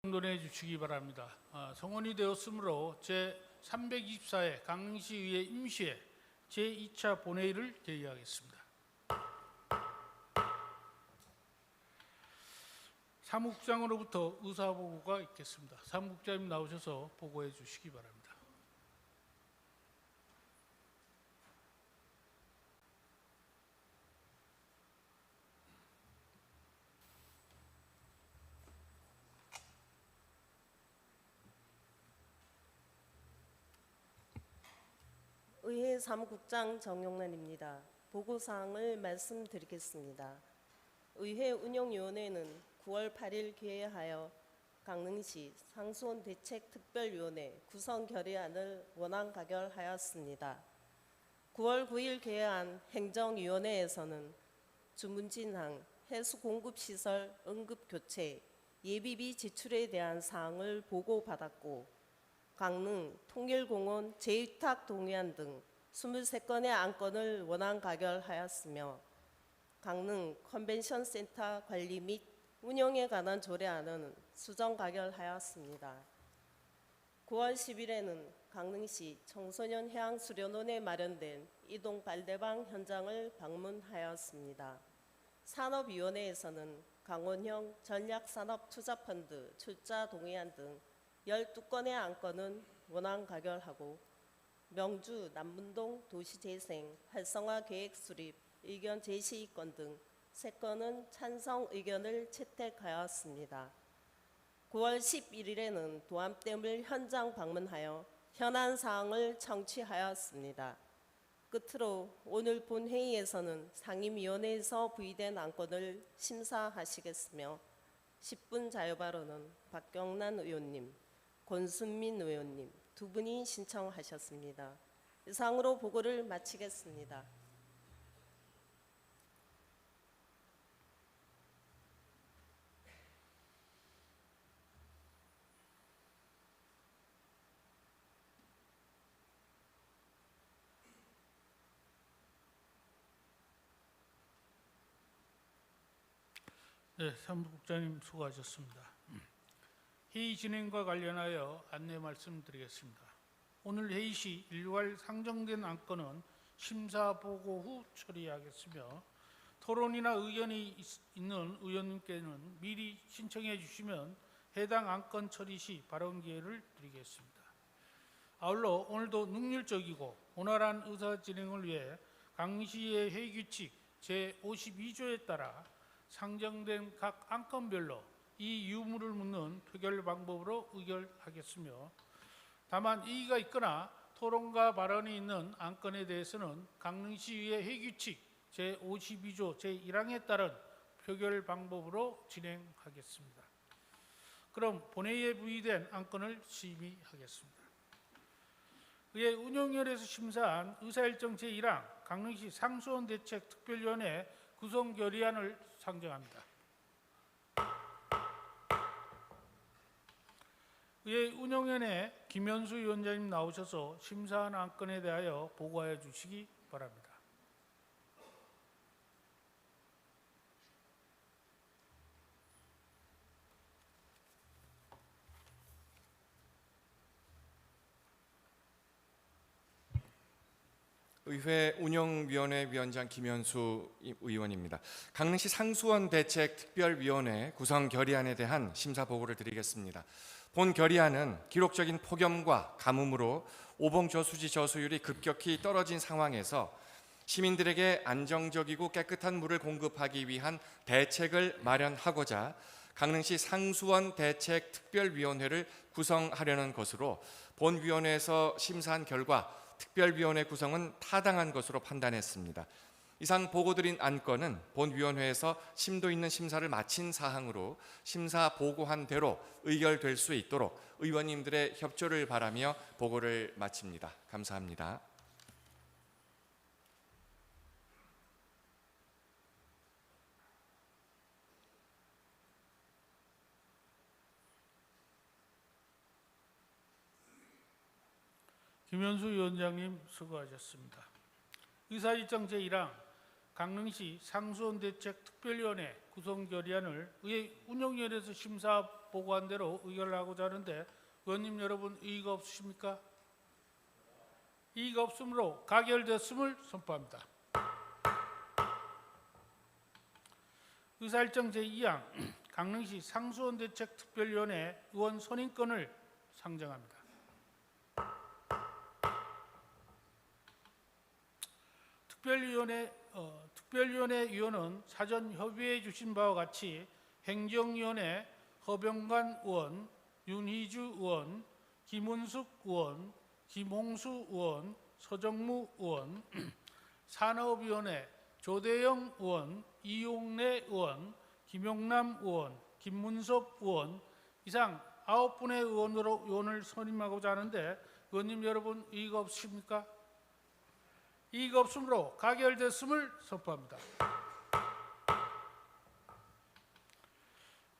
논해 주시기 바랍니다. 성원이 되었으므로 제324회 강릉시의회 임시회 제2차 본회의를 개의하겠습니다. 사무국장으로부터 의사보고가 있겠습니다. 사무국장님 나오셔서 보고해 주시기 바랍니다. 의회 사무국장 정용란입니다. 보고사항을 말씀드리겠습니다. 의회 운영위원회는 9월 8일 개회하여 강릉시 상수원 대책특별위원회 구성 결의안을 원안 가결하였습니다. 9월 9일 개회한 행정위원회에서는 주문진항, 해수공급시설 응급교체, 예비비 지출에 대한 사항을 보고받았고 강릉, 통일공원, 재위탁 동의안 등 23건의 안건을 원안 가결하였으며 강릉 컨벤션센터 관리 및 운영에 관한 조례안은 수정 가결하였습니다. 9월 10일에는 강릉시 청소년 해양수련원에 마련된 이동 발대방 현장을 방문하였습니다. 산업위원회에서는 강원형 전략산업투자펀드 출자 동의안 등 12건의 안건은 원안 가결하고 명주 남문동 도시재생 활성화 계획 수립 의견 제시 건 등 3건은 찬성 의견을 채택하였습니다. 9월 11일에는 도암댐을 현장 방문하여 현안 사항을 청취하였습니다. 끝으로 오늘 본회의에서는 상임위원회에서 부의된 안건을 심사하시겠으며 10분 자유발언은 박경란 의원님, 권순민 의원님 두 분이 신청하셨습니다. 이상으로 보고를 마치겠습니다. 네, 사무국장님 수고하셨습니다. 회의 진행과 관련하여 안내 말씀드리겠습니다. 오늘 회의 시 일괄 상정된 안건은 심사 보고 후 처리하겠으며 토론이나 의견이 있는 의원님께는 미리 신청해 주시면 해당 안건 처리 시 발언 기회를 드리겠습니다. 아울러 오늘도 능률적이고 원활한 의사 진행을 위해 강릉시의 회의규칙 제52조에 따라 상정된 각 안건별로 이 유무를 묻는 표결 방법으로 의결하겠으며 다만 이의가 있거나 토론과 발언이 있는 안건에 대해서는 강릉시의회 회의규칙 제52조 제1항에 따른 표결 방법으로 진행하겠습니다. 그럼 본회의에 부의된 안건을 심의하겠습니다. 의회 운영위원회에서 심사한 의사일정 제1항 강릉시 상수원 대책 특별위원회 구성 결의안을 상정합니다. 의회 운영위원회 김현수 위원장님 나오셔서 심사한 안건에 대하여 보고하여 주시기 바랍니다. 의회 운영위원회 위원장 김현수 의원입니다. 강릉시 상수원 대책 특별위원회 구성 결의안에 대한 심사 보고를 드리겠습니다. 본 결의안은 기록적인 폭염과 가뭄으로 오봉 저수지 저수율이 급격히 떨어진 상황에서 시민들에게 안정적이고 깨끗한 물을 공급하기 위한 대책을 마련하고자 강릉시 상수원 대책 특별위원회를 구성하려는 것으로 본 위원회에서 심사한 결과 특별위원회 구성은 타당한 것으로 판단했습니다. 이상 보고드린 안건은 본위원회에서 심도 있는 심사를 마친 사항으로 심사 보고한 대로 의결될 수 있도록 의원님들의 협조를 바라며 보고를 마칩니다. 감사합니다. 김현수 위원장님 수고하셨습니다. 의사일정 제1항 강릉시 상수원 대책 특별위원회 구성 결의안을 의회 운영위원회에서 심사 보고한 대로 의결을 하고자 하는데 의원님 여러분 의의가 없으십니까? 이의가 없으므로 가결되었음을 선포합니다. 의사일정 제2항 강릉시 상수원 대책특별위원회 의원 선임권을 상정합니다. 특별위원회 위원은 사전 협의해 주신 바와 같이 행정위원회 허병관 의원, 윤희주 의원, 김은숙 의원, 김홍수 의원, 서정무 의원, 산업위원회 조대영 의원, 이용래 의원, 김용남 의원, 김문섭 의원 이상 9분의 의원을 선임하고자 하는데 의원님 여러분 이의가 없으십니까? 이의가 없으므로 가결됐음을 선포합니다.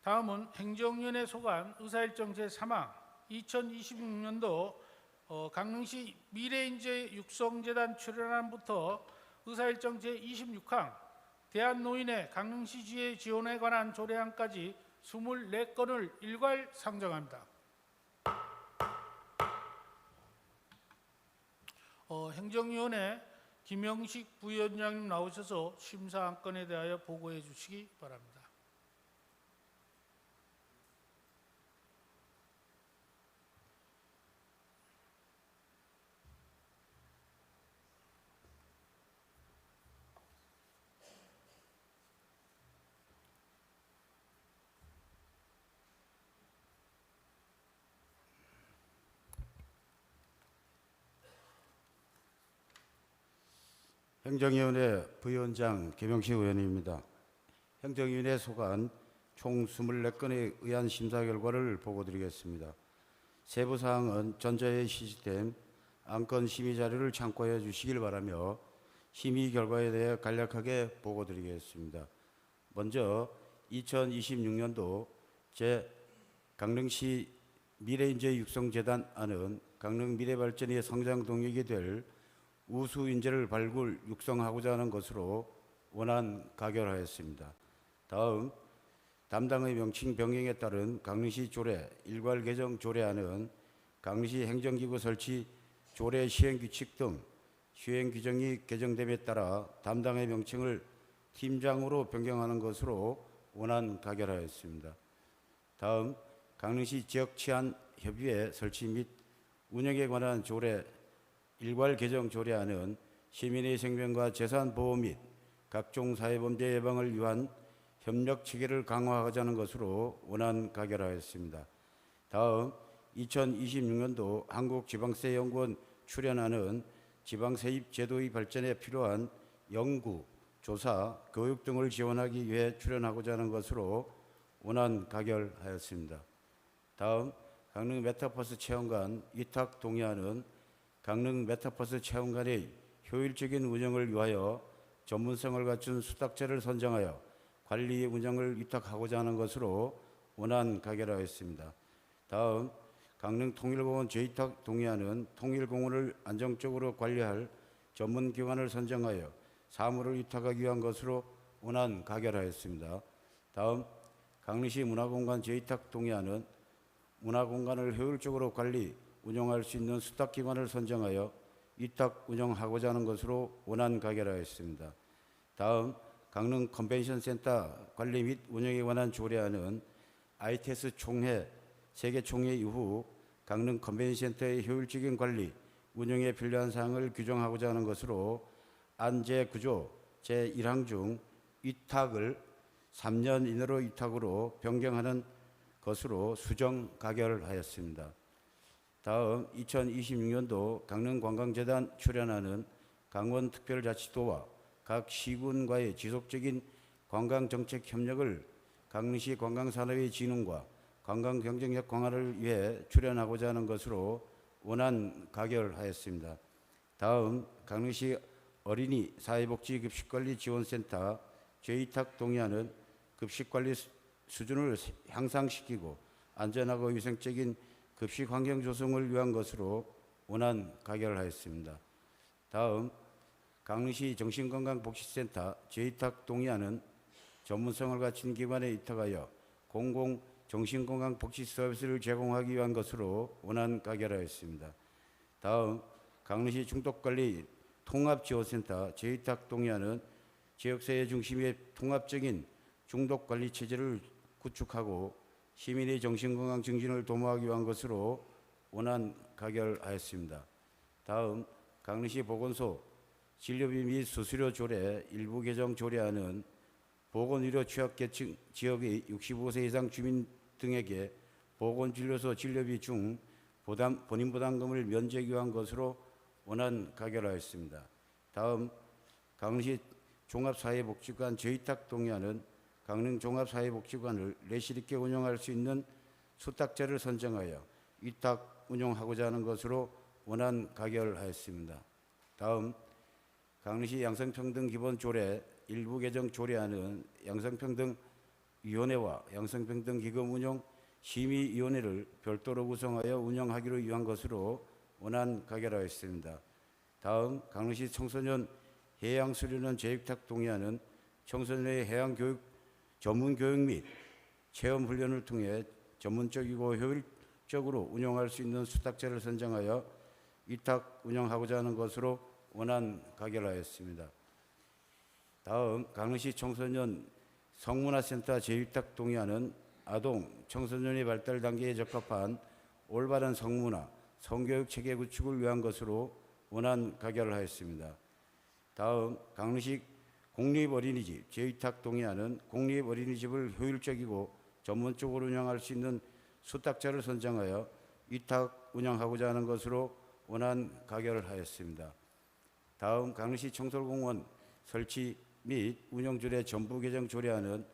다음은 행정위원회 소관 의사일정 제3항 2026년도 강릉시 미래인재 육성재단 출연안부터 의사일정 제26항 대한노인의 강릉시지회 지원에 관한 조례안까지 24건을 일괄 상정합니다. 행정위원회 김영식 부위원장님 나오셔서 심사 안건에 대하여 보고해 주시기 바랍니다. 행정위원회 부위원장 김영식 의원입니다. 행정위원회 소관 총 24건에 의한 심사 결과를 보고드리겠습니다. 세부 사항은 전자의 시스템 안건 심의 자료를 참고해 주시길 바라며 심의 결과에 대해 간략하게 보고드리겠습니다. 먼저 2026년도 강릉시 미래인재 육성재단 안은 강릉 미래발전의 성장 동력이 될 우수 인재를 발굴 육성하고자 하는 것으로 원안 가결하였습니다. 다음 담당의 명칭 변경에 따른 강릉시 조례 일괄 개정 조례안은 강릉시 행정기구 설치 조례 시행 규칙 등 시행 규정이 개정됨에 따라 담당의 명칭을 팀장으로 변경하는 것으로 원안 가결하였습니다. 다음 강릉시 지역치안협의회 설치 및 운영에 관한 조례 일괄 개정 조례안은 시민의 생명과 재산 보호 및 각종 사회범죄 예방을 위한 협력 체계를 강화하고자 하는 것으로 원안 가결하였습니다. 다음 2026년도 한국지방세연구원 출연안은 지방세입 제도의 발전에 필요한 연구, 조사, 교육 등을 지원하기 위해 출연하고자 하는 것으로 원안 가결하였습니다. 다음 강릉 메타버스 체험관 위탁 동의안은 강릉 메타버스 체험관의 효율적인 운영을 위하여 전문성을 갖춘 수탁자를 선정하여 관리 운영을 위탁하고자 하는 것으로 원안 가결하였습니다. 다음 강릉 통일공원 재위탁 동의안은 통일공원을 안정적으로 관리할 전문기관을 선정하여 사무를 위탁하기 위한 것으로 원안 가결하였습니다. 다음 강릉시 문화공간 재위탁 동의안은 문화공간을 효율적으로 관리 운영할 수 있는 수탁기관을 선정하여 위탁 운영하고자 하는 것으로 원안 가결하였습니다. 다음 강릉 컨벤션센터 관리 및 운영에 관한 조례안은 ITS 총회, 세계 총회 이후 강릉 컨벤션센터의 효율적인 관리, 운영에 필요한 사항을 규정하고자 하는 것으로 안제구조 제1항 중 위탁을 3년 이내로 위탁으로 변경하는 것으로 수정 가결하였습니다. 다음 2026년도 강릉관광재단 출연안은 강원특별자치도와 각 시군과의 지속적인 관광정책 협력을 강릉시 관광산업의 진흥과 관광경쟁력 강화를 위해 출연하고자 하는 것으로 원안 가결하였습니다. 다음 강릉시 어린이 사회복지급식관리지원센터 재위탁 동의안은 급식관리 수준을 향상시키고 안전하고 위생적인 급식 환경 조성을 위한 것으로 원안 가결하였습니다. 다음 강릉시 정신건강복지센터 재위탁 동의안은 전문성을 갖춘 기관에 위탁하여 공공 정신건강 복지 서비스를 제공하기 위한 것으로 원안 가결하였습니다. 다음 강릉시 중독관리 통합지원센터 재위탁 동의안은 지역사회 중심의 통합적인 중독관리 체제를 구축하고 시민의 정신건강 증진을 도모하기 위한 것으로 원안 가결하였습니다. 다음 강릉시 보건소 진료비 및 수수료 조례 일부 개정 조례안은 보건의료 취약계층 지역의 65세 이상 주민 등에게 보건진료소 진료비 중 본인 부담금을 면제하기 위한 것으로 원안 가결하였습니다. 다음 강릉시 종합사회복지관 재위탁 동의안은 강릉 종합사회복지관을 내실 있게 운영할 수 있는 수탁자를 선정하여 위탁 운영하고자 하는 것으로 원안 가결하였습니다. 다음 강릉시 양성평등기본조례 일부 개정 조례안은 양성평등위원회와 양성평등기금 운영 심의위원회를 별도로 구성하여 운영하기로 위한 것으로 원안 가결하였습니다. 다음 강릉시 청소년 해양수련원 재위탁 동의안은 청소년의 해양교육 전문교육 및 체험훈련을 통해 전문적이고 효율적으로 운영할 수 있는 수탁자를 선정하여 위탁 운영하고자 하는 것으로 원안 가결하였습니다. 다음 강릉시 청소년 성문화센터 재위탁 동의안은 아동, 청소년의 발달 단계에 적합한 올바른 성문화, 성교육 체계 구축을 위한 것으로 원안 가결하였습니다. 다음 강릉시 공립어린이집 재위탁 동의안은 공립어린이집을 효율적이고 전문적으로 운영할 수 있는 수탁자를 선정하여 위탁 운영하고자 하는 것으로 원안 가결하였습니다. 다음 강릉시 청솔공원 설치 및 운영조례 전부 개정 조례안은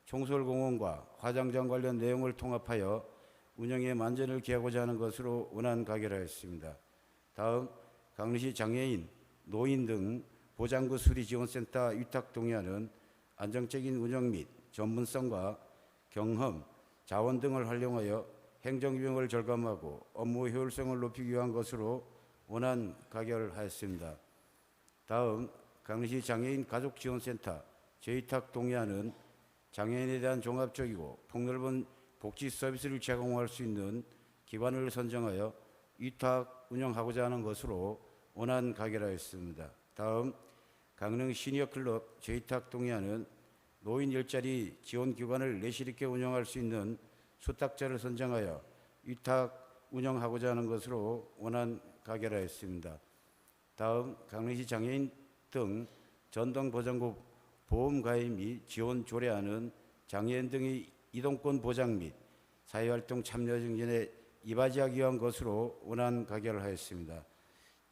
청솔공원과 화장장 관련 내용을 통합하여 운영에 만전을 기하고자 하는 것으로 원안 가결하였습니다. 다음 강릉시 장애인, 노인 등 보장구 수리지원센터 위탁 동의안은 안정적인 운영 및 전문성과 경험, 자원 등을 활용하여 행정비용을 절감하고 업무 효율성을 높이기 위한 것으로 원안 가결하였습니다. 다음 강릉시 장애인 가족지원센터 재위탁 동의안은 장애인에 대한 종합적이고 폭넓은 복지 서비스를 제공할 수 있는 기관을 선정하여 위탁 운영하고자 하는 것으로 원안 가결하였습니다. 다음 강릉 시니어클럽 재위탁 동의안은 노인 일자리 지원기관을 내실 있게 운영할 수 있는 수탁자를 선정하여 위탁 운영하고자 하는 것으로 원안 가결하였습니다. 다음 강릉시 장애인 등 전동보장구 보험가입 및 지원 조례안은 장애인 등의 이동권 보장 및 사회활동 참여 증진에 이바지하기 위한 것으로 원안 가결하였습니다.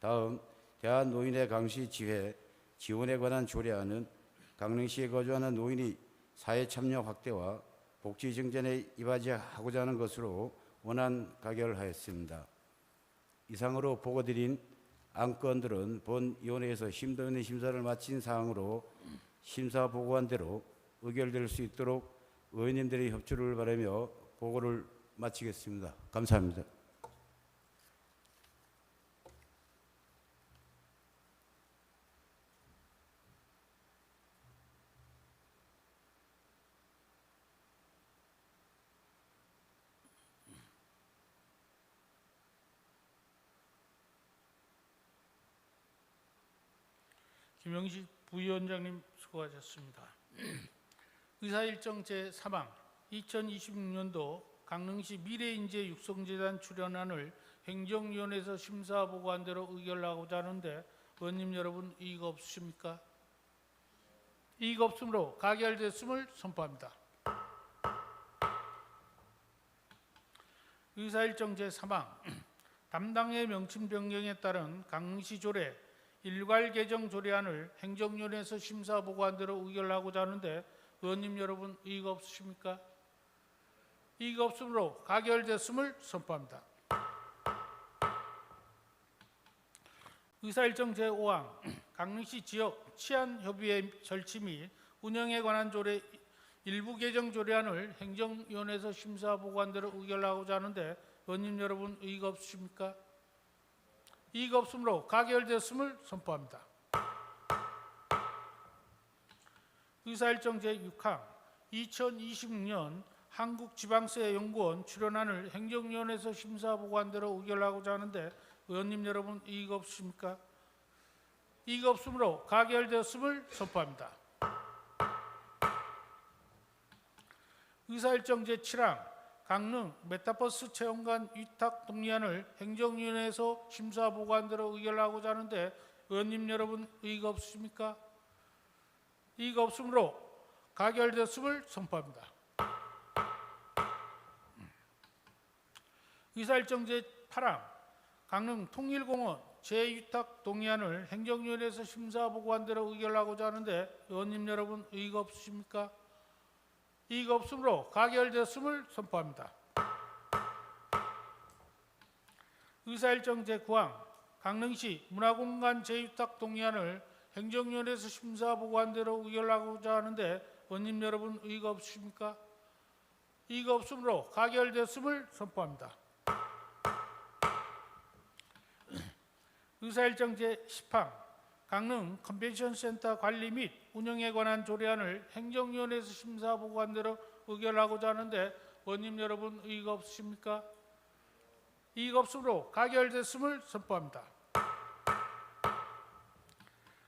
다음 대한노인의 강시 지회 지원에 관한 조례안은 강릉시에 거주하는 노인이 사회 참여 확대와 복지 증진에 이바지하고자 하는 것으로 원안 가결하였습니다. 이상으로 보고드린 안건들은 본위원회에서 심도 있는 심사를 마친 사항으로 심사 보고한 대로 의결될 수 있도록 의원님들의 협조를 바라며 보고를 마치겠습니다. 감사합니다. 김영식 부위원장님 수고하셨습니다. 의사일정 제3항 2026년도 강릉시 미래인재 육성재단 출연안을 행정위원회에서 심사 보고한 대로 의결하고자 하는데 의원님 여러분 이의가 없으십니까? 이의가 없으므로 가결됐음을 선포합니다. 의사일정 제3항 담당의 명칭 변경에 따른 강릉시 조례 일괄 개정 조례안을 행정위원회에서 심사 보고한 대로 의결하고자 하는데 의원님 여러분 이의가 없으십니까? 이의가 없으므로 가결됐음을 선포합니다. 의사일정 제5항 강릉시 지역 치안협의회 설치 및 운영에 관한 조례 일부 개정 조례안을 행정위원회에서 심사 보고한 대로 의결하고자 하는데 의원님 여러분 이의가 없으십니까? 이의가 없으므로 가결됐음을 선포합니다. 의사일정 제6항 2026년 한국지방세연구원 출연안을 행정위원회에서 심사보고한대로 의결하고자 하는데 의원님 여러분 이의가 없으십니까? 이의가 없으므로 가결되었음을 선포합니다. 의사일정 제7항 강릉 메타버스 체험관 위탁 동의안을 행정위원회에서 심사보고한대로 의결하고자 하는데 의원님 여러분 의의가 없으십니까? 이의가 없으므로 가결되었음을 선포합니다. 의사일정 제8항 강릉 통일공원 재위탁 동의안을 행정위원회에서 심사보고한대로 의결하고자 하는데 의원님 여러분 의의가 없으십니까? 이의가 없으므로 가결되었음을 선포합니다. 의사일정 제9항 강릉시 문화공간 재위탁 동의안을 행정위원회에서 심사보고한대로 의결하고자 하는데 의원님 여러분 의의가 없으십니까? 이의가 없으므로 가결되었음을 선포합니다. 의사일정 제10항 강릉 컨벤션센터 관리 및 운영에 관한 조례안을 행정위원회에서 심사보고한대로 의결하고자 하는데 의원님 여러분 의의가 없으십니까? 이의가 없으므로 가결됐음을 선포합니다.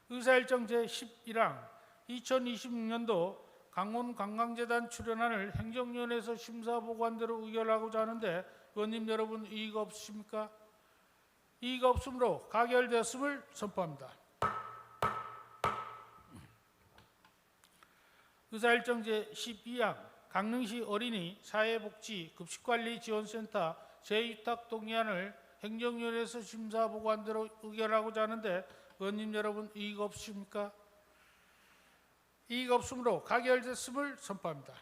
의사일정 제11항 2026년도 강원관광재단 출연안을 행정위원회에서 심사보고한대로 의결하고자 하는데 의원님 여러분 이의가 없으십니까? 이의가 없으므로 가결되었음을 선포합니다. 의사일정 제12항 강릉시 어린이 사회복지 급식관리지원센터 재위탁 동의안을 행정위원회에서 심사보고한대로 의결하고자 하는데 의원님 여러분 이의가 없으십니까? 이의가 없으므로 가결됐음을 선포합니다.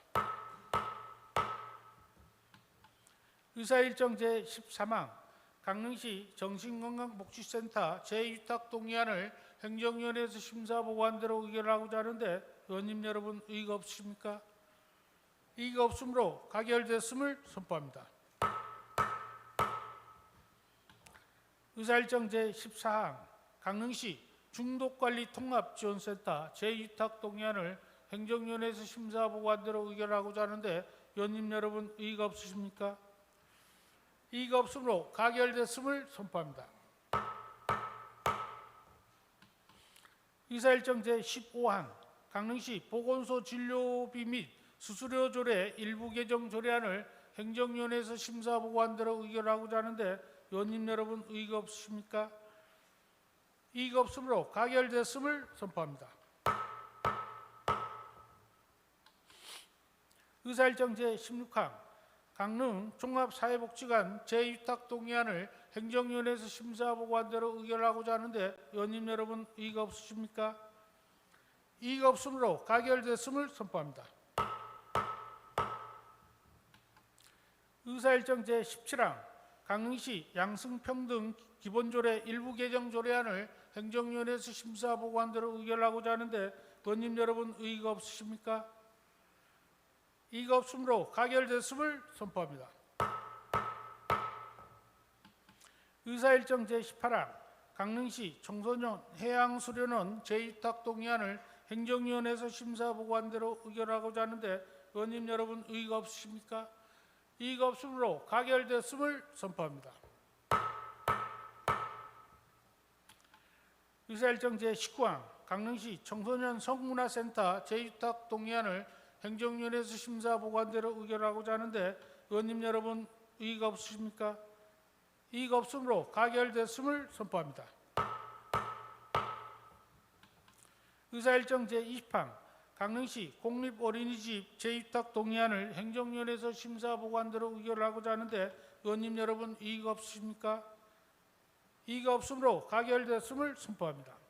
의사일정 제13항 강릉시 정신건강복지센터 재위탁 동의안을 행정위원회에서 심사보고한대로 의결하고자 하는데 의원님 여러분 의의가 없으십니까? 이의가 없으므로 가결됐음을 선포합니다. 의사일정 제14항 강릉시 중독관리통합지원센터 재위탁 동의안을 행정위원회에서 심사보고한대로 의결하고자 하는데 의원님 여러분 의의가 없으십니까? 이의가 없으므로 가결됐음을 선포합니다. 의사일정 제15항 강릉시 보건소 진료비 및 수수료 조례 일부 개정 조례안을 행정위원회에서 심사보고한대로 의결하고자 하는데 의원님 여러분 의의가 없으십니까? 이의가 없으므로 가결됐음을 선포합니다. 의사일정 제16항 강릉 종합사회복지관 재위탁 동의안을 행정위원회에서 심사보고한대로 의결하고자 하는데 의원님 여러분 이의가 없으십니까? 이의가 없으므로 가결됐음을 선포합니다. 의사일정 제17항 강릉시 양승평등 기본조례 일부 개정 조례안을 행정위원회에서 심사보고한대로 의결하고자 하는데 의원님 여러분 의의가 없으십니까? 이의가 없으므로 가결됐음을 선포합니다. 의사일정 제18항 강릉시 청소년 해양수련원 재위탁 동의안을 행정위원회에서 심사보고한대로 의결하고자 하는데 의원님 여러분 의의가 없으십니까? 이의가 없으므로 가결됐음을 선포합니다. 의사일정 제19항 강릉시 청소년 성문화센터 재위탁 동의안을 행정위원회에서 심사보고한대로 의결하고자 하는데 의원님 여러분 의의가 없으십니까? 이의가 없으므로 가결됐음을 선포합니다. 의사일정 제20항 강릉시 공립어린이집 재위탁 동의안을 행정위원회에서 심사보고한대로 의결하고자 하는데 의원님 여러분 이의가 없으십니까? 이의가 없으므로 가결됐음을 선포합니다.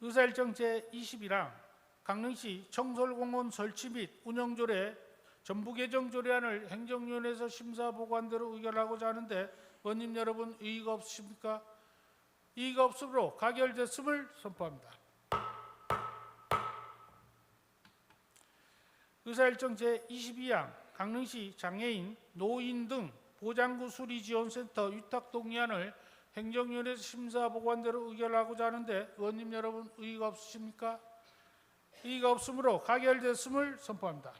의사일정 제21항 강릉시 청솔공원 설치 및 운영조례 전부 개정 조례안을 행정위원회에서 심사보고한대로 의결하고자 하는데 의원님 여러분 이의가 없으십니까? 이의가 없으므로 가결됐음을 선포합니다. 의사일정 제22항 강릉시 장애인, 노인 등 보장구 수리지원센터 위탁 동의안을 행정위원회에서 심사보고한대로 의결하고자 하는데 의원님 여러분 의의가 없으십니까? 이의가 없으므로 가결됐음을 선포합니다.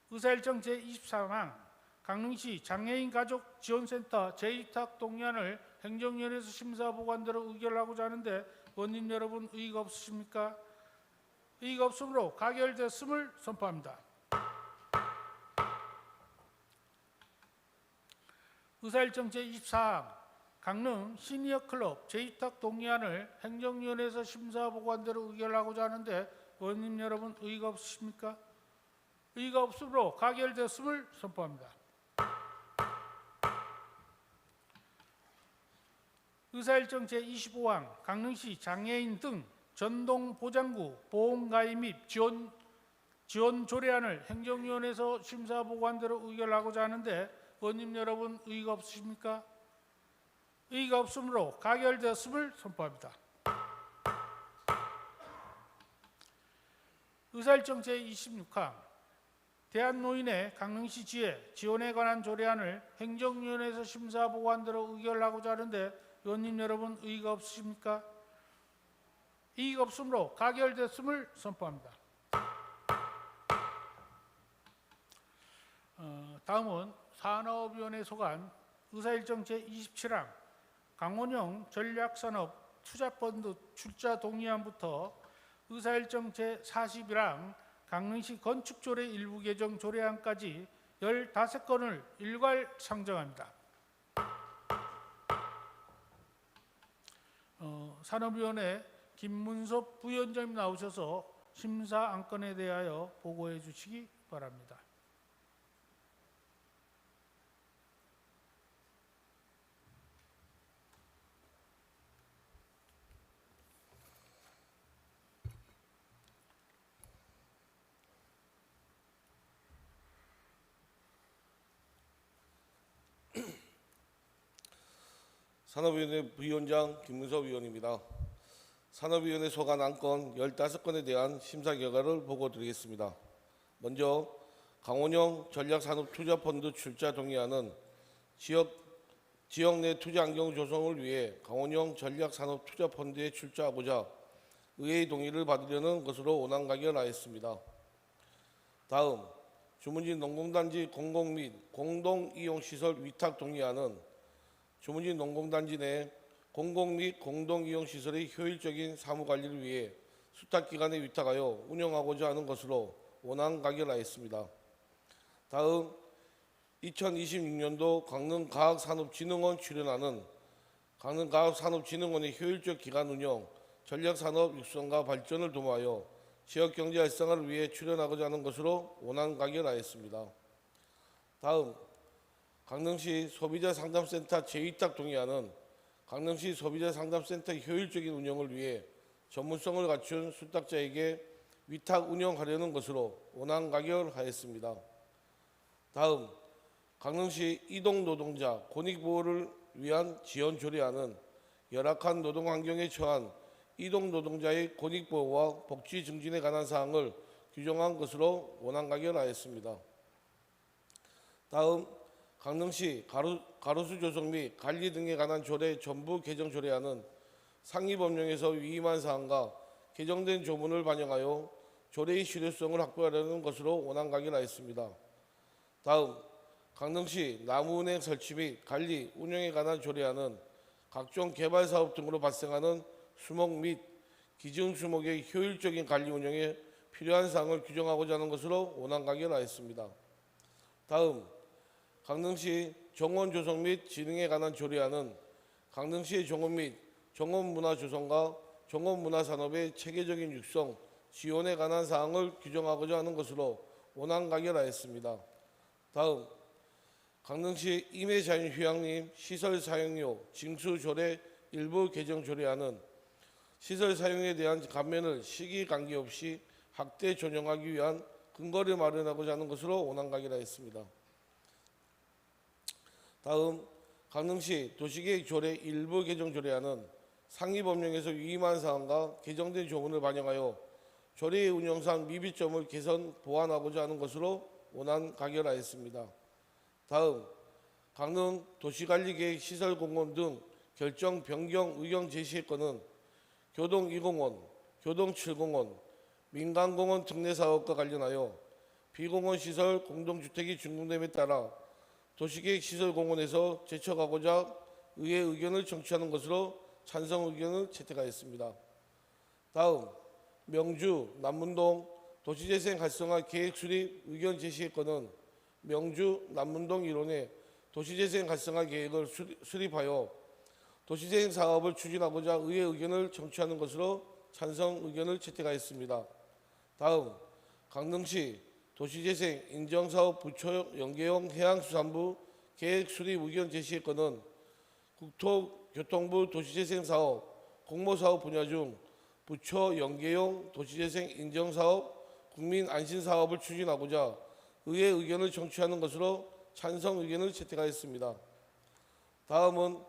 의사일정 제24항 강릉시 장애인 가족 지원센터 재위탁 동의안을 행정위원회에서 심사 보관대로 의결하고자 하는데 의원님 여러분 의의가 없으십니까? 의의가 없으므로 가결됐음을 선포합니다. 의사일정 제24항 강릉 시니어클럽 재위탁 동의안을 행정위원회에서 심사 보관대로 의결하고자 하는데 의원님 여러분 의의가 없으십니까? 의의가 없으므로 가결됐음을 선포합니다. 의사일정 제25항 강릉시 장애인 등 전동 보장구 보험 가입 및 지원 조례안을 행정위원회에서 심사 보관대로 의결하고자 하는데 의원님 여러분 의의가 없으십니까? 의의가 없으므로 가결되었음을 선포합니다. 의사일정 제26항 대한노인의 강릉시 지회 지원에 관한 조례안을 행정위원회에서 심사 보관대로 의결하고자 하는데 의원님 여러분 의의가 없으십니까? 의의가 없으므로 가결됐음을 선포합니다. 다음은 산업위원회 소관 의사일정 제27항 강원형 전략산업 투자펀드 출자 동의안부터 의사일정 제41항 강릉시 건축조례 일부 개정 조례안까지 15건을 일괄 상정합니다. 산업위원회 김문섭 부위원장님 나오셔서 심사 안건에 대하여 보고해 주시기 바랍니다. 산업위원회 부위원장 김문섭 위원입니다. 산업위원회 소관 안건 15건에 대한 심사 결과를 보고드리겠습니다. 먼저 강원형 전략산업투자펀드 출자 동의안은 지역 내 투자 환경 조성을 위해 강원형 전략산업투자펀드에 출자하고자 의회의 동의를 받으려는 것으로 원안 가결하였습니다. 다음 주문진 농공단지 공공 및 공동이용시설 위탁 동의안은 주문진 농공단지 내 공공 및 공동이용시설의 효율적인 사무관리를 위해 수탁기관에 위탁하여 운영하고자 하는 것으로 원안 가결하였습니다. 다음 2026년도 강릉과학산업진흥원 출연하는 강릉과학산업진흥원의 효율적 기관 운영, 전략산업 육성과 발전을 도모하여 지역경제 활성화를 위해 출연하고자 하는 것으로 원안 가결하였습니다. 다음 강릉시 소비자상담센터 재위탁 동의안은 강릉시 소비자상담센터의 효율적인 운영을 위해 전문성을 갖춘 수탁자에게 위탁 운영하려는 것으로 원안 가결하였습니다. 다음 강릉시 이동노동자 권익보호를 위한 지원 조례안은 열악한 노동환경에 처한 이동노동자의 권익보호와 복지 증진에 관한 사항을 규정한 것으로 원안 가결하였습니다. 다음 강릉시 가로수 조성 및 관리 등에 관한 조례 전부 개정 조례안은 상위 법령에서 위임한 사항과 개정된 조문을 반영하여 조례의 실효성을 확보하려는 것으로 원안 가결하였습니다. 다음 강릉시 나무은행 설치 및 관리, 운영에 관한 조례안은 각종 개발 사업 등으로 발생하는 수목 및 기증 수목의 효율적인 관리 운영에 필요한 사항을 규정하고자 하는 것으로 원안 가결하였습니다. 다음 강릉시 정원 조성 및 진흥에 관한 조례안은 강릉시의 정원 및 정원문화 조성과 정원문화 산업의 체계적인 육성, 지원에 관한 사항을 규정하고자 하는 것으로 원안 가결하였습니다. 다음 강릉시 임해자연휴양림 시설 사용료 징수 조례 일부 개정 조례안은 시설 사용에 대한 감면을 시기 관계없이 확대 전용하기 위한 근거를 마련하고자 하는 것으로 원안 가결하였습니다. 다음 강릉시 도시계획 조례 일부 개정 조례안은 상위 법령에서 위임한 사항과 개정된 조문을 반영하여 조례의 운영상 미비점을 개선 보완하고자 하는 것으로 원안 가결하였습니다. 다음 강릉 도시관리계획 시설공원 등 결정 변경 의견 제시의 건은 교동 2공원, 교동 7공원, 민간공원 특례 사업과 관련하여 비공원 시설 공동주택이 준공됨에 따라 도시계획시설공원에서 제쳐가고자 의회 의견을 청취하는 것으로 찬성 의견을 채택하였습니다. 다음 명주 남문동 도시재생 활성화 계획 수립 의견 제시의 건은 명주 남문동 일원의 도시재생 활성화 계획을 수립하여 도시재생 사업을 추진하고자 의회 의견을 청취하는 것으로 찬성 의견을 채택하였습니다. 다음 강릉시 도시재생 인정사업 부처 연계형 해양수산부 계획 수립 의견 제시의 건은 국토교통부 도시재생사업 공모사업 분야 중 부처 연계형 도시재생 인정사업 국민안심사업을 추진하고자 의회 의견을 청취하는 것으로 찬성 의견을 채택하였습니다. 다음은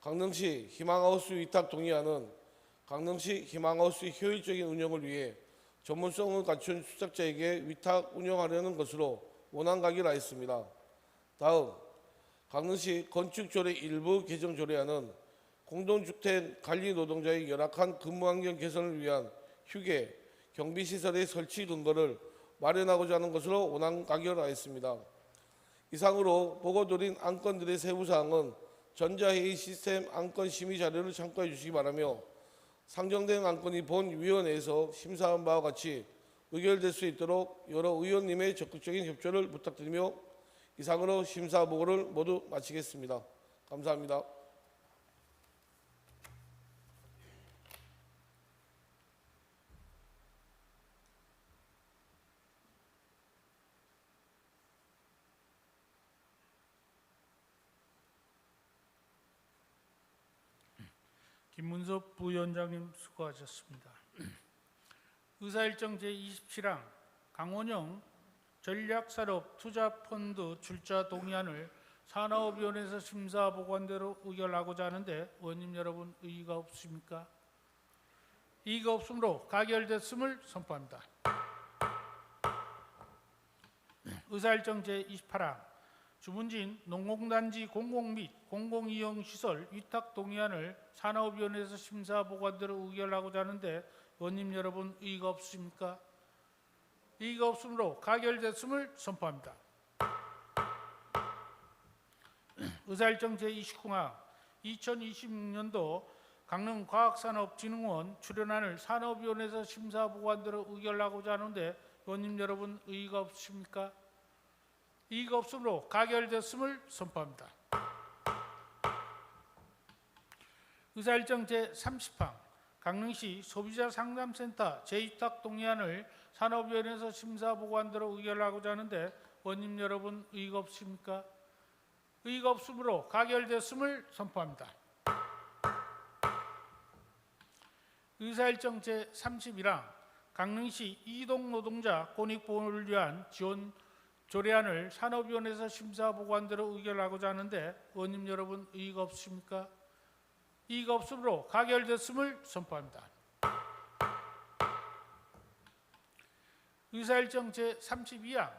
강릉시 희망하우스 위탁 동의안은 강릉시 희망하우스 효율적인 운영을 위해 전문성을 갖춘 수탁자에게 위탁 운영하려는 것으로 원안 가결하였습니다. 다음 강릉시 건축조례 일부 개정 조례안은 공동주택 관리 노동자의 열악한 근무환경 개선을 위한 휴게, 경비시설의 설치 근거를 마련하고자 하는 것으로 원안 가결하였습니다. 이상으로 보고드린 안건들의 세부사항은 전자회의 시스템 안건 심의 자료를 참고해 주시기 바라며 상정된 안건이 본위원회에서 심사한 바와 같이 의결될 수 있도록 여러 의원님의 적극적인 협조를 부탁드리며 이상으로 심사 보고를 모두 마치겠습니다. 감사합니다. 김문섭 부위원장님 수고하셨습니다. 의사일정 제27항 강원영 전략산업투자펀드 출자 동의안을 산업위원회에서 심사 보관대로 의결하고자 하는데 의원님 여러분 의의가 없으십니까? 이의가 없으므로 가결됐음을 선포합니다. 의사일정 제28항 주문진 농공단지 공공 및 공공이용시설 위탁 동의안을 산업위원회에서 심사 보관대로 의결하고자 하는데 의원님 여러분 의의가 없으십니까? 이의가 없으므로 가결됐음을 선포합니다. 의사일정 제29항 2026년도 강릉과학산업진흥원 출연안을 산업위원회에서 심사 보관대로 의결하고자 하는데 의원님 여러분 의의가 없으십니까? 이의가 없으므로 가결됐음을 선포합니다. 의사일정 제30항 강릉시 소비자상담센터 재위탁 동의안을 산업위원회에서 심사 보관대로 의결하고자 하는데 의원님 여러분 의의가 없으십니까? 의의가 없으므로 가결됐음을 선포합니다. 의사일정 제31항 강릉시 이동 노동자 권익보호를 위한 지원 조례안을 산업위원회에서 심사 보관대로 의결하고자 하는데 의원님 여러분 의의가 없으십니까? 이의가 없으므로 가결됐음을 선포합니다. 의사일정 제32항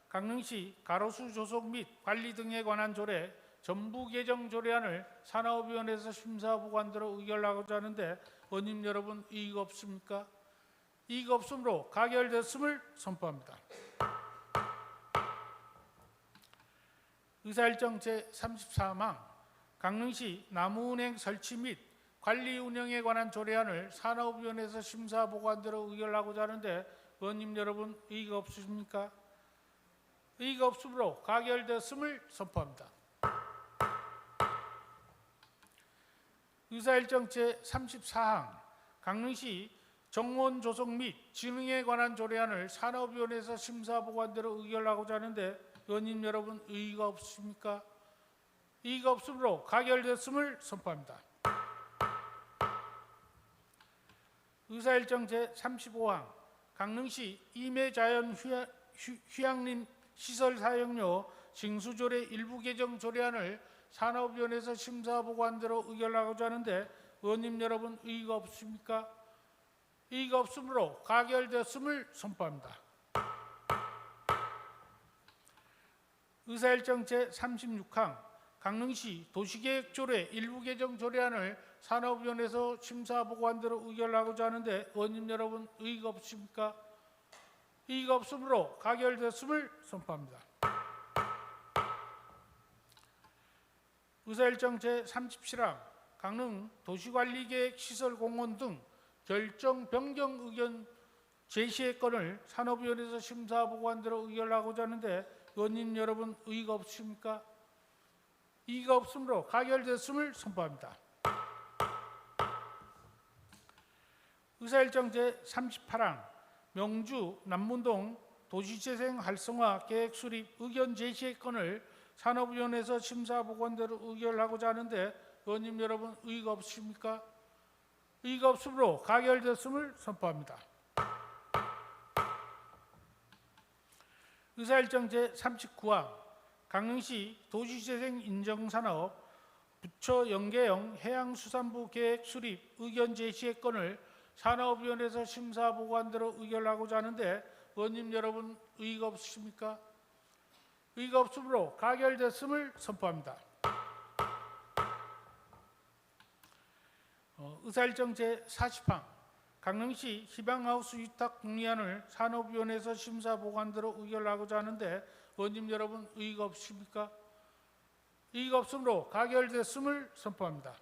강릉시 가로수 조속 및 관리 등에 관한 조례 전부 개정 조례안을 산업위원회에서 심사 보관대로 의결하고자 하는데 의원님 여러분 의의가 없습니까? 이의가 없으므로 가결됐음을 선포합니다. 의사일정 제34항 강릉시 나무은행 설치 및 관리 운영에 관한 조례안을 산업위원회에서 심사 보관대로 의결하고자 하는데 의원님 여러분 의의가 없으십니까? 의의가 없으므로 가결됐음을 선포합니다. 의사일정 제34항 강릉시 정원 조성 및 진흥에 관한 조례안을 산업위원회에서 심사 보관대로 의결하고자 하는데 의원님 여러분 의의가 없으십니까? 이의가 없으므로 가결됐음을 선포합니다. 의사일정 제35항 강릉시 임해자연 휴양림 시설 사용료 징수조례 일부 개정 조례안을 산업위원회에서 심사 보관대로 의결하고자 하는데 의원님 여러분 의의가 없으십니까? 이의가 없으므로 가결됐음을 선포합니다. 의사일정 제36항 강릉시 도시계획조례 일부 개정 조례안을 산업위원회에서 심사 보고한대로 의결하고자 하는데 의원님 여러분 의의가 없으십니까? 의의가 없으므로 가결됐음을 선포합니다. 의사일정 제37항 강릉 도시관리계획 시설공원 등 결정 변경 의견 제시의 건을 산업위원회에서 심사 보고한 대로 의결하고자 하는데 의원님 여러분 의의가 없으십니까? 의의가 없으므로 가결됐음을 선포합니다. 의사일정 제38항 명주 남문동 도시재생 활성화 계획 수립 의견 제시의 건을 산업위원회에서 심사 보고한 대로 의결하고자 하는데 의원님 여러분 의의가 없으십니까? 의의가 없으므로 가결됐음을 선포합니다. 의사일정 제39항 강릉시 도시재생 인정산업 부처 연계형 해양수산부 계획 수립 의견 제시의 건을 산업위원회에서 심사 보고한 대로 의결하고자 하는데 의원님 여러분 의의가 없으십니까? 의의가 없으므로 가결됐음을 선포합니다. 의사일정 제40항 강릉시 희망하우스 위탁 동의안을 산업위원회에서 심사 보고한 대로 의결하고자 하는데 의원님 여러분 의의가 없으십니까? 의의가 없으므로 가결됐음을 선포합니다.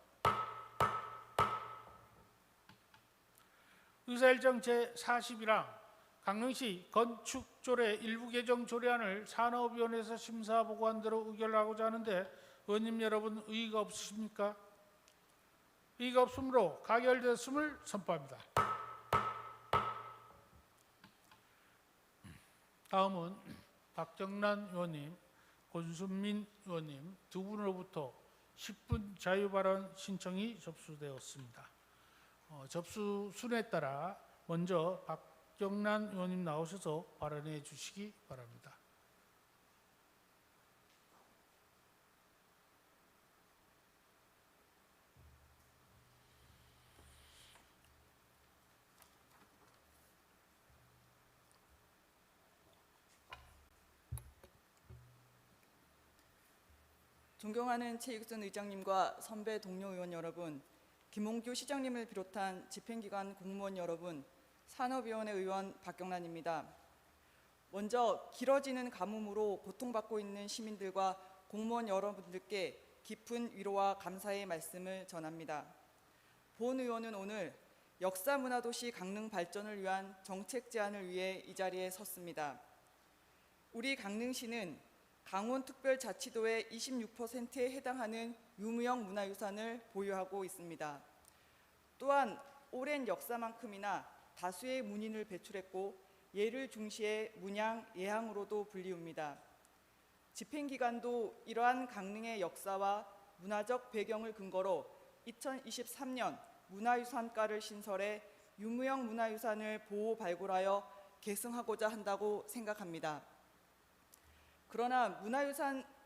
의사일정 제41항 강릉시 건축조례 일부 개정 조례안을 산업위원회에서 심사 보고한 대로 의결하고자 하는데 의원님 여러분 의의가 없으십니까? 의의가 없으므로 가결됐음을 선포합니다. 다음은 박정란 의원님, 권순민 의원님 두 분으로부터 10분 자유발언 신청이 접수되었습니다. 접수 순에 따라 먼저 박정란 의원님 나오셔서 발언해 주시기 바랍니다. 존경하는 최익순 의장님과 선배 동료 의원 여러분, 김홍규 시장님을 비롯한 집행기관 공무원 여러분, 산업위원회 의원 박경란입니다. 먼저 길어지는 가뭄으로 고통받고 있는 시민들과 공무원 여러분들께 깊은 위로와 감사의 말씀을 전합니다. 본 의원은 오늘 역사문화도시 강릉 발전을 위한 정책 제안을 위해 이 자리에 섰습니다. 우리 강릉시는 강원특별자치도의 26%에 해당하는 유무형 문화유산을 보유하고 있습니다. 또한 오랜 역사만큼이나 다수의 문인을 배출했고 예를 중시해 문양, 예항으로도 불리웁니다. 집행기관도 이러한 강릉의 역사와 문화적 배경을 근거로 2023년 문화유산과를 신설해 유무형 문화유산을 보호 발굴하여 계승하고자 한다고 생각합니다. 그러나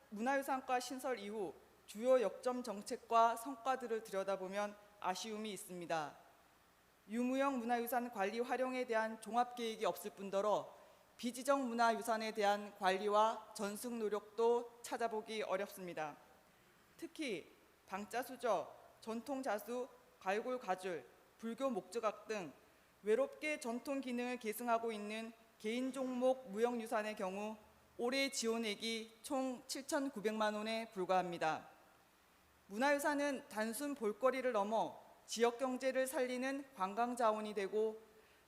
문화유산과 신설 이후 주요 역점 정책과 성과들을 들여다보면 아쉬움이 있습니다. 유무형 문화유산 관리 활용에 대한 종합계획이 없을 뿐더러 비지정 문화유산에 대한 관리와 전승 노력도 찾아보기 어렵습니다. 특히 방자수저, 전통자수, 갈골가줄, 불교 목조각 등 외롭게 전통 기능을 계승하고 있는 개인 종목 무형유산의 경우 올해 지원액이 총 7,900만 원에 불과합니다. 문화유산은 단순 볼거리를 넘어 지역경제를 살리는 관광자원이 되고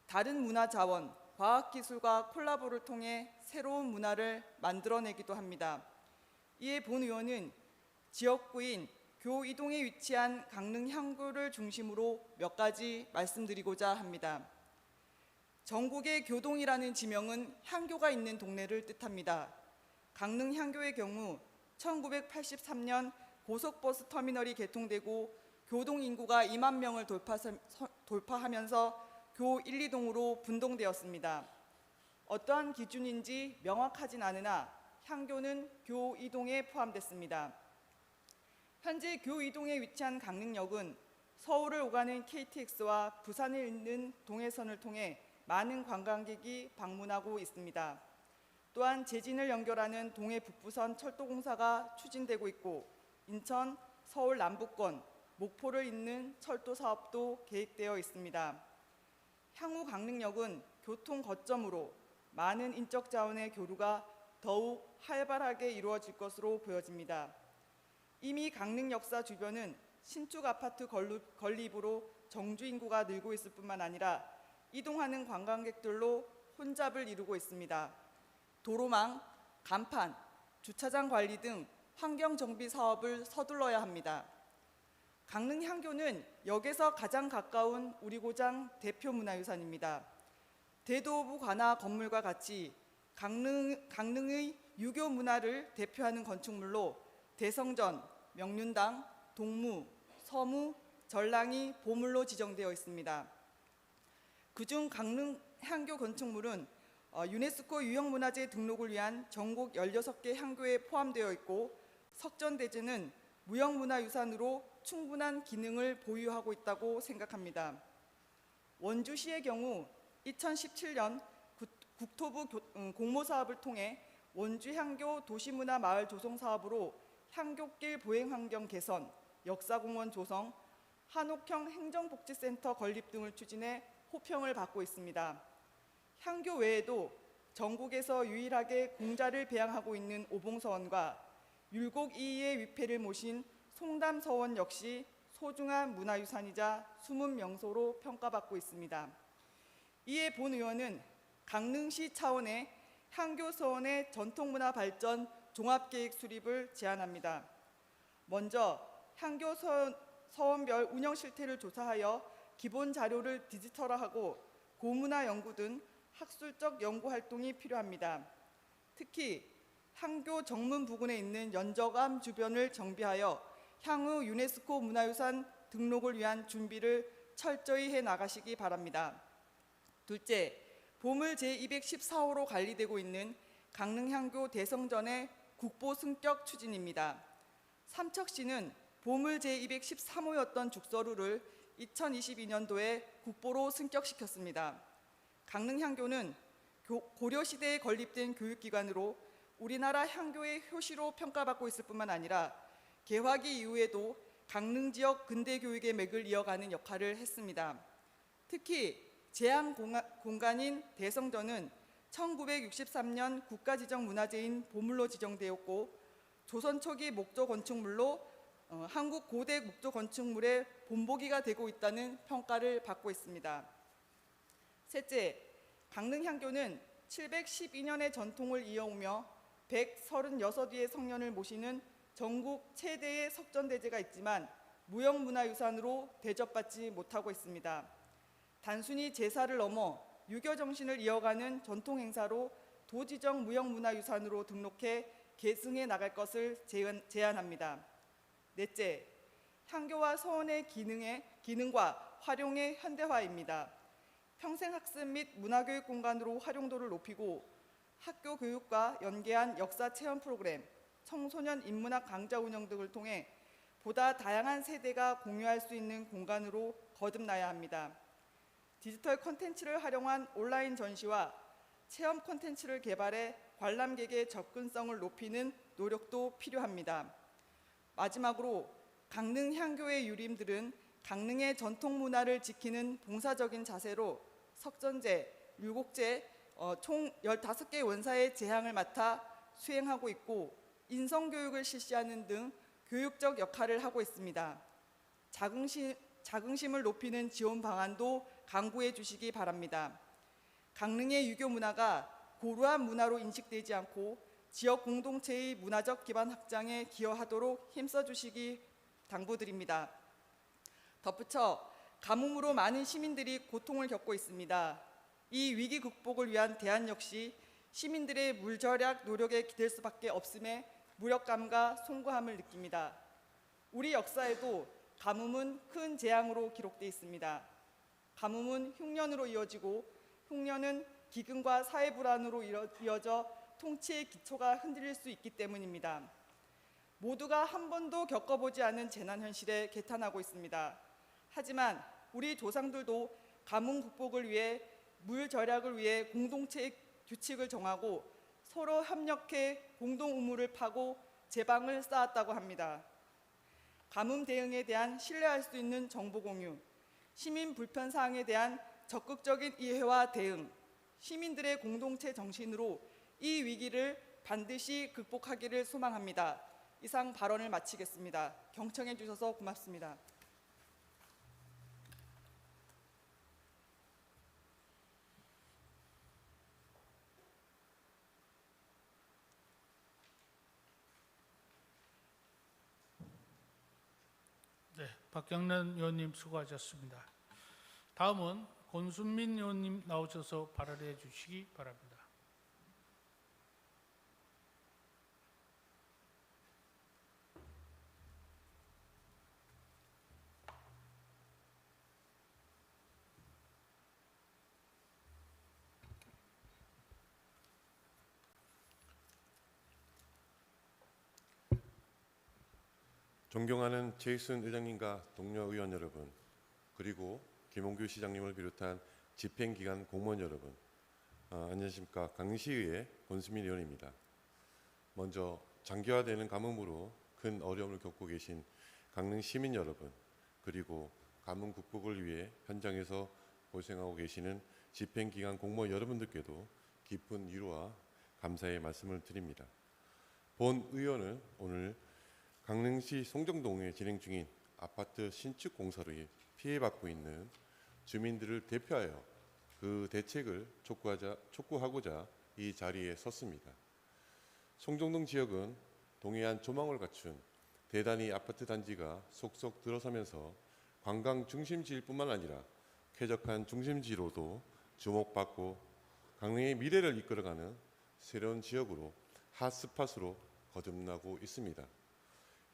다른 문화자원, 과학기술과 콜라보를 통해 새로운 문화를 만들어내기도 합니다. 이에 본 의원은 지역구인 교이동에 위치한 강릉 향구를 중심으로 몇 가지 말씀드리고자 합니다. 전국의 교동이라는 지명은 향교가 있는 동네를 뜻합니다. 강릉 향교의 경우 1983년 고속버스 터미널이 개통되고 교동 인구가 2만 명을 돌파하면서 교 1, 2동으로 분동되었습니다. 어떠한 기준인지 명확하진 않으나 향교는 교 2동에 포함됐습니다. 현재 교 2동에 위치한 강릉역은 서울을 오가는 KTX와 부산에 있는 동해선을 통해 많은 관광객이 방문하고 있습니다. 또한 제진을 연결하는 동해 북부선 철도공사가 추진되고 있고 인천, 서울 남부권, 목포를 잇는 철도 사업도 계획되어 있습니다. 향후 강릉역은 교통 거점으로 많은 인적 자원의 교류가 더욱 활발하게 이루어질 것으로 보여집니다. 이미 강릉 역사 주변은 신축 아파트 건립으로 정주 인구가 늘고 있을 뿐만 아니라 이동하는 관광객들로 혼잡을 이루고 있습니다. 도로망, 간판, 주차장 관리 등 환경 정비 사업을 서둘러야 합니다. 강릉 향교는 역에서 가장 가까운 우리 고장 대표 문화유산입니다. 대도부 관아 건물과 같이 강릉의 유교 문화를 대표하는 건축물로 대성전, 명륜당, 동무, 서무, 전랑이 보물로 지정되어 있습니다. 그중 강릉 향교 건축물은 유네스코 유형문화재 등록을 위한 전국 16개 향교에 포함되어 있고 석전대제는 무형문화유산으로 충분한 기능을 보유하고 있다고 생각합니다. 원주시의 경우 2017년 국토부 공모사업을 통해 원주향교 도시문화마을 조성 사업으로 향교길 보행환경 개선, 역사공원 조성, 한옥형 행정복지센터 건립 등을 추진해 호평을 받고 있습니다. 향교 외에도 전국에서 유일하게 공자를 배양하고 있는 오봉서원과 율곡이이의 위패를 모신 송담서원 역시 소중한 문화유산이자 숨은 명소로 평가받고 있습니다. 이에 본 의원은 강릉시 차원의 향교서원의 전통문화 발전 종합계획 수립을 제안합니다. 먼저 향교서원별 운영 실태를 조사하여 기본 자료를 디지털화하고 고문화연구 등 학술적 연구 활동이 필요합니다. 특히 향교 정문 부근에 있는 연저암 주변을 정비하여 향후 유네스코 문화유산 등록을 위한 준비를 철저히 해 나가시기 바랍니다. 둘째, 보물 제214호로 관리되고 있는 강릉향교 대성전의 국보 승격 추진입니다. 삼척시는 보물 제213호였던 죽서루를 2022년도에 국보로 승격시켰습니다. 강릉향교는 고려시대에 건립된 교육기관으로 우리나라 향교의 효시로 평가받고 있을 뿐만 아니라 개화기 이후에도 강릉 지역 근대 교육의 맥을 이어가는 역할을 했습니다. 특히 제한 공간인 대성전은 1963년 국가지정문화재인 보물로 지정되었고 조선 초기 목조 건축물로 한국 고대 목조 건축물의 본보기가 되고 있다는 평가를 받고 있습니다. 셋째, 강릉향교는 712년의 전통을 이어오며 136위의 성년을 모시는 전국 최대의 석전대제가 있지만 무형문화유산으로 대접받지 못하고 있습니다. 단순히 제사를 넘어 유교 정신을 이어가는 전통 행사로 도지정 무형문화유산으로 등록해 계승해 나갈 것을 제안합니다. 넷째, 향교와 서원의 기능과 활용의 현대화입니다. 평생학습 및 문화교육 공간으로 활용도를 높이고 학교 교육과 연계한 역사 체험 프로그램, 청소년 인문학 강좌 운영 등을 통해 보다 다양한 세대가 공유할 수 있는 공간으로 거듭나야 합니다. 디지털 콘텐츠를 활용한 온라인 전시와 체험 콘텐츠를 개발해 관람객의 접근성을 높이는 노력도 필요합니다. 마지막으로 강릉 향교의 유림들은 강릉의 전통 문화를 지키는 봉사적인 자세로 석전제, 율곡제 총 15개 원사의 제항을 맡아 수행하고 있고 인성교육을 실시하는 등 교육적 역할을 하고 있습니다. 자긍심을 높이는 지원 방안도 강구해 주시기 바랍니다. 강릉의 유교 문화가 고루한 문화로 인식되지 않고 지역 공동체의 문화적 기반 확장에 기여하도록 힘써 주시기 당부드립니다. 덧붙여 가뭄으로 많은 시민들이 고통을 겪고 있습니다. 이 위기 극복을 위한 대안 역시 시민들의 물절약 노력에 기댈 수밖에 없음에 무력감과 송구함을 느낍니다. 우리 역사에도 가뭄은 큰 재앙으로 기록되어 있습니다. 가뭄은 흉년으로 이어지고 흉년은 기근과 사회 불안으로 이어져 통치의 기초가 흔들릴 수 있기 때문입니다. 모두가 한 번도 겪어보지 않은 재난 현실에 개탄하고 있습니다. 하지만 우리 조상들도 가뭄 극복을 위해 물 절약을 위해 공동체의 규칙을 정하고 서로 협력해 공동 우물을 파고 제방을 쌓았다고 합니다. 가뭄 대응에 대한 신뢰할 수 있는 정보 공유, 시민 불편 사항에 대한 적극적인 이해와 대응, 시민들의 공동체 정신으로 이 위기를 반드시 극복하기를 소망합니다. 이상 발언을 마치겠습니다. 경청해 주셔서 고맙습니다. 네, 박경란 의원님 수고하셨습니다. 다음은 권순민 의원님 나오셔서 발언해 주시기 바랍니다. 존경하는 제이슨 의장님과 동료 의원 여러분, 그리고 김홍규 시장님을 비롯한 집행기관 공무원 여러분, 안녕하십니까. 강릉시의회 권수민 의원입니다. 먼저 장기화되는 가뭄으로 큰 어려움을 겪고 계신 강릉 시민 여러분, 그리고 가뭄 극복을 위해 현장에서 고생하고 계시는 집행기관 공무원 여러분들께도 깊은 위로와 감사의 말씀을 드립니다. 본 의원은 오늘 강릉시 송정동에 진행 중인 아파트 신축 공사로 피해받고 있는 주민들을 대표하여 그 대책을 촉구하고자 이 자리에 섰습니다. 송정동 지역은 동해안 조망을 갖춘 대단히 아파트 단지가 속속 들어서면서 관광 중심지일 뿐만 아니라 쾌적한 중심지로도 주목받고 강릉의 미래를 이끌어가는 새로운 지역으로 핫스팟으로 거듭나고 있습니다.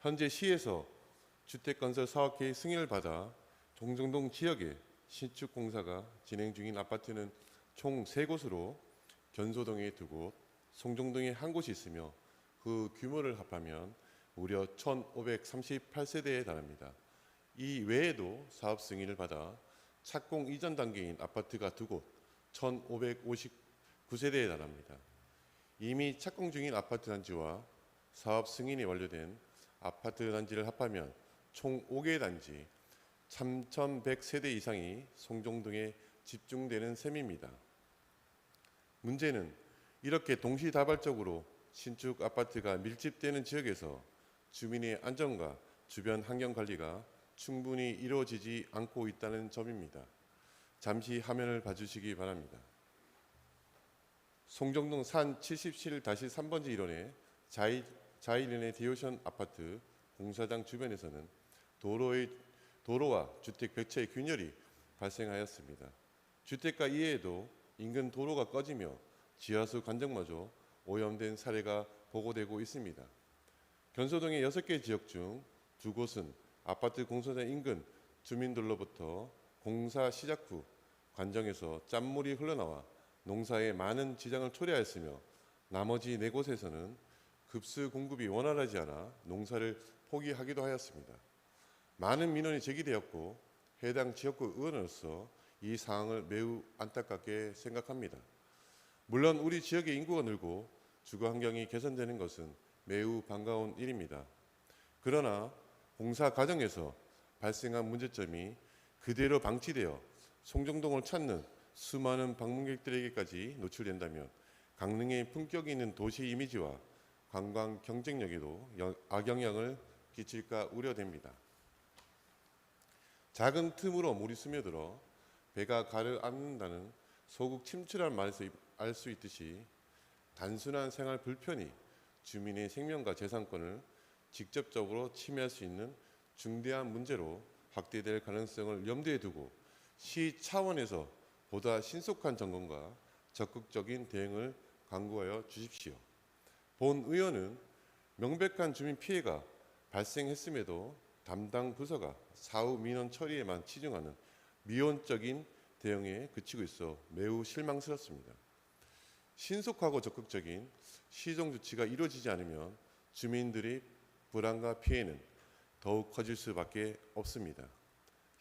현재 시에서 주택건설 사업계획 승인을 받아 송정동 지역에 신축 공사가 진행 중인 아파트는 총 3곳으로 견소동에 2곳, 송정동에 1곳이 있으며 그 규모를 합하면 무려 1,538세대에 달합니다. 이 외에도 사업 승인을 받아 착공 이전 단계인 아파트가 2곳, 1,559세대에 달합니다. 이미 착공 중인 아파트 단지와 사업 승인이 완료된 아파트 단지를 합하면 총 5개 단지 3,100세대 이상이 송정동에 집중되는 셈입니다. 문제는 이렇게 동시다발적으로 신축 아파트가 밀집되는 지역에서 주민의 안전과 주변 환경 관리가 충분히 이루어지지 않고 있다는 점입니다. 잠시 화면을 봐주시기 바랍니다. 송정동 산 77-3번지 1원의 자이린의 디오션 아파트 공사장 주변에서는 도로와 주택 벽체의 균열이 발생하였습니다. 주택가 이외에도 인근 도로가 꺼지며 지하수 관정마저 오염된 사례가 보고되고 있습니다. 견소동의 6개 지역 중 2곳은 아파트 공사장 인근 주민들로부터 공사 시작 후 관정에서 짠물이 흘러나와 농사에 많은 지장을 초래하였으며 나머지 4곳에서는 급수 공급이 원활하지 않아 농사를 포기하기도 하였습니다. 많은 민원이 제기되었고 해당 지역구 의원으로서 이 상황을 매우 안타깝게 생각합니다. 물론 우리 지역의 인구가 늘고 주거 환경이 개선되는 것은 매우 반가운 일입니다. 그러나 공사 과정에서 발생한 문제점이 그대로 방치되어 송정동을 찾는 수많은 방문객들에게까지 노출된다면 강릉의 품격 있는 도시 이미지와 관광 경쟁력에도 악영향을 끼칠까 우려됩니다. 작은 틈으로 물이 스며들어 배가 가라앉는다는 소국 침출한 말에서 알 수 있듯이 단순한 생활 불편이 주민의 생명과 재산권을 직접적으로 침해할 수 있는 중대한 문제로 확대될 가능성을 염두에 두고 시 차원에서 보다 신속한 점검과 적극적인 대응을 강구하여 주십시오. 본 의원은 명백한 주민 피해가 발생했음에도 담당 부서가 사후 민원 처리에만 치중하는 미온적인 대응에 그치고 있어 매우 실망스럽습니다. 신속하고 적극적인 시정 조치가 이루어지지 않으면 주민들의 불안과 피해는 더욱 커질 수밖에 없습니다.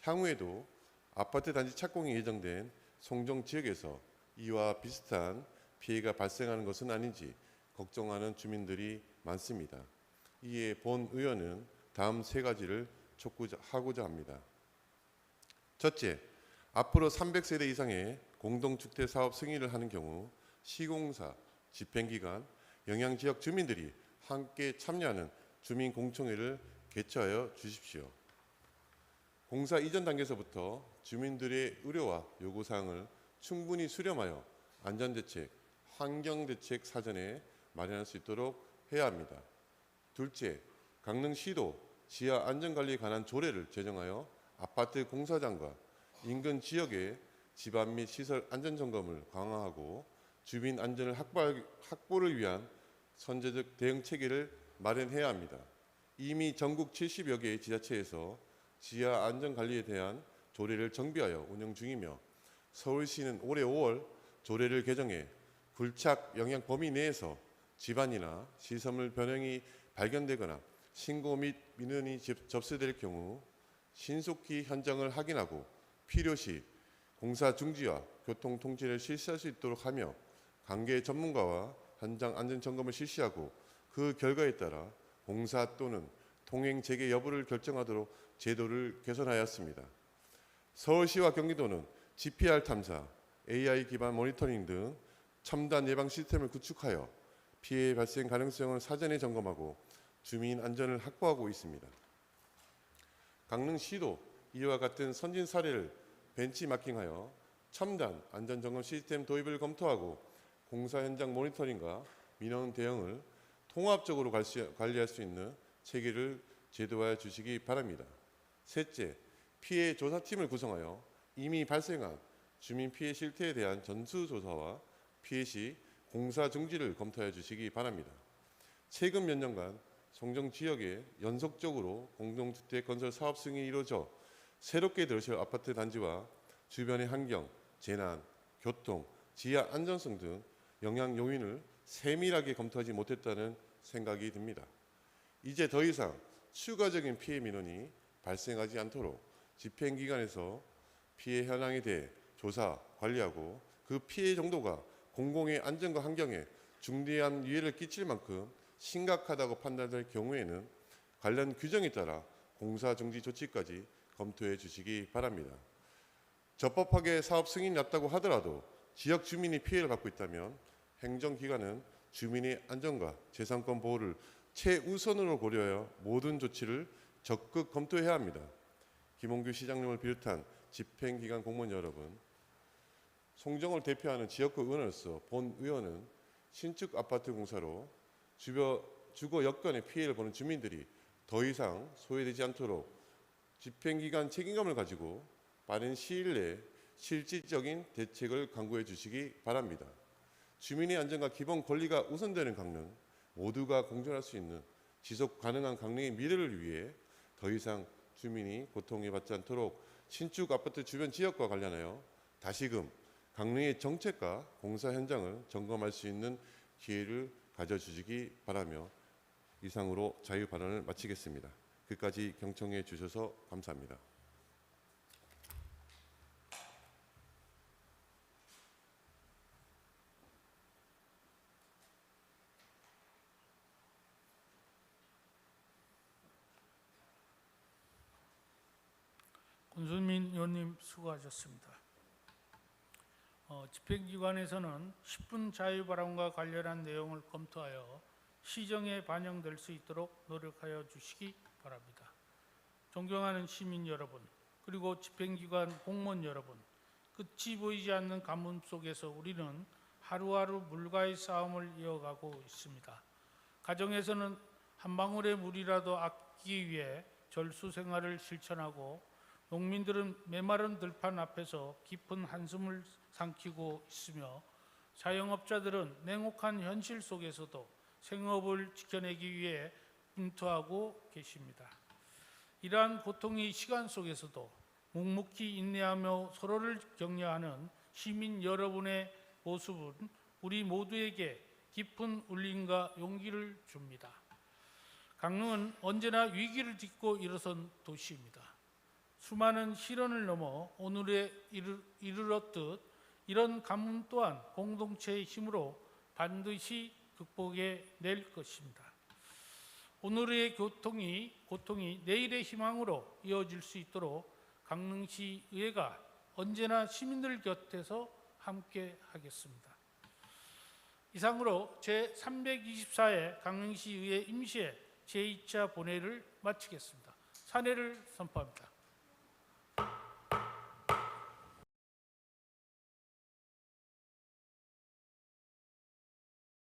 향후에도 아파트 단지 착공이 예정된 송정 지역에서 이와 비슷한 피해가 발생하는 것은 아닌지 걱정하는 주민들이 많습니다. 이에 본 의원은 다음 세 가지를 촉구하고자 합니다. 첫째, 앞으로 300세대 이상의 공동주택 사업 승인을 하는 경우 시공사, 집행기관, 영향지역 주민들이 함께 참여하는 주민공청회를 개최하여 주십시오. 공사 이전 단계에서부터 주민들의 우려와 요구사항을 충분히 수렴하여 안전대책, 환경대책 사전에 마련할 수 있도록 해야 합니다. 둘째, 강릉시도 지하 안전관리에 관한 조례를 제정하여 아파트 공사장과 인근 지역의 집안 및 시설 안전점검을 강화하고 주민 안전을 확보를 위한 선제적 대응 체계를 마련해야 합니다. 이미 전국 70여 개의 지자체에서 지하 안전관리에 대한 조례를 정비하여 운영 중이며 서울시는 올해 5월 조례를 개정해 굴착 영향 범위 내에서 집안이나 시설물 변형이 발견되거나 신고 및 민원이 접수될 경우 신속히 현장을 확인하고 필요시 공사 중지와 교통 통제를 실시할 수 있도록 하며 관계 전문가와 현장 안전 점검을 실시하고 그 결과에 따라 공사 또는 통행 재개 여부를 결정하도록 제도를 개선하였습니다. 서울시와 경기도는 GPR 탐사, AI 기반 모니터링 등 첨단 예방 시스템을 구축하여 피해 발생 가능성을 사전에 점검하고 주민 안전을 확보하고 있습니다. 강릉시도 이와 같은 선진 사례를 벤치마킹하여 첨단 안전점검 시스템 도입을 검토하고 공사 현장 모니터링과 민원 대응을 통합적으로 관리할 수 있는 체계를 제도화해 주시기 바랍니다. 셋째, 피해 조사팀을 구성하여 이미 발생한 주민 피해 실태에 대한 전수조사와 피해 시 공사 중지를 검토해 주시기 바랍니다. 최근 몇 년간 송정 지역에 연속적으로 공동주택 건설 사업 승인이 이루어져 새롭게 들어설 아파트 단지와 주변의 환경, 재난, 교통, 지하 안전성 등 영향 요인을 세밀하게 검토하지 못했다는 생각이 듭니다. 이제 더 이상 추가적인 피해 민원이 발생하지 않도록 집행기관에서 피해 현황에 대해 조사, 관리하고 그 피해 정도가 공공의 안전과 환경에 중대한 위해를 끼칠 만큼 심각하다고 판단될 경우에는 관련 규정에 따라 공사 중지 조치까지 검토해 주시기 바랍니다. 적법하게 사업 승인이 났다고 하더라도 지역 주민이 피해를 받고 있다면 행정기관은 주민의 안전과 재산권 보호를 최우선으로 고려하여 모든 조치를 적극 검토해야 합니다. 김홍규 시장님을 비롯한 집행기관 공무원 여러분, 송정을 대표하는 지역구 의원으로서 본 의원은 신축 아파트 공사로 주거 여건의 피해를 보는 주민들이 더 이상 소외되지 않도록 집행기관 책임감을 가지고 빠른 시일 내에 실질적인 대책을 강구해 주시기 바랍니다. 주민의 안전과 기본 권리가 우선되는 강릉, 모두가 공존할 수 있는 지속 가능한 강릉의 미래를 위해 더 이상 주민이 고통을 받지 않도록 신축 아파트 주변 지역과 관련하여 다시금 강릉의 정책과 공사 현장을 점검할 수 있는 기회를 가져주시기 바라며 이상으로 자유 발언을 마치겠습니다. 끝까지 경청해 주셔서 감사합니다. 권순민 의원님 수고하셨습니다. 집행기관에서는 10분 자유발언과 관련한 내용을 검토하여 시정에 반영될 수 있도록 노력하여 주시기 바랍니다. 존경하는 시민 여러분, 그리고 집행기관 공무원 여러분, 끝이 보이지 않는 가뭄 속에서 우리는 하루하루 물과의 싸움을 이어가고 있습니다. 가정에서는 한 방울의 물이라도 아끼기 위해 절수 생활을 실천하고, 농민들은 메마른 들판 앞에서 깊은 한숨을 삼키고 있으며, 자영업자들은 냉혹한 현실 속에서도 생업을 지켜내기 위해 분투하고 계십니다. 이러한 고통의 시간 속에서도 묵묵히 인내하며 서로를 격려하는 시민 여러분의 모습은 우리 모두에게 깊은 울림과 용기를 줍니다. 강릉은 언제나 위기를 딛고 일어선 도시입니다. 수많은 시련을 넘어 오늘에 이르렀듯 이런 가뭄 또한 공동체의 힘으로 반드시 극복해 낼 것입니다. 오늘의 고통이 내일의 희망으로 이어질 수 있도록 강릉시 의회가 언제나 시민들 곁에서 함께 하겠습니다. 이상으로 제324회 강릉시 의회 임시회 제2차 본회의를 마치겠습니다. 산회를 선포합니다.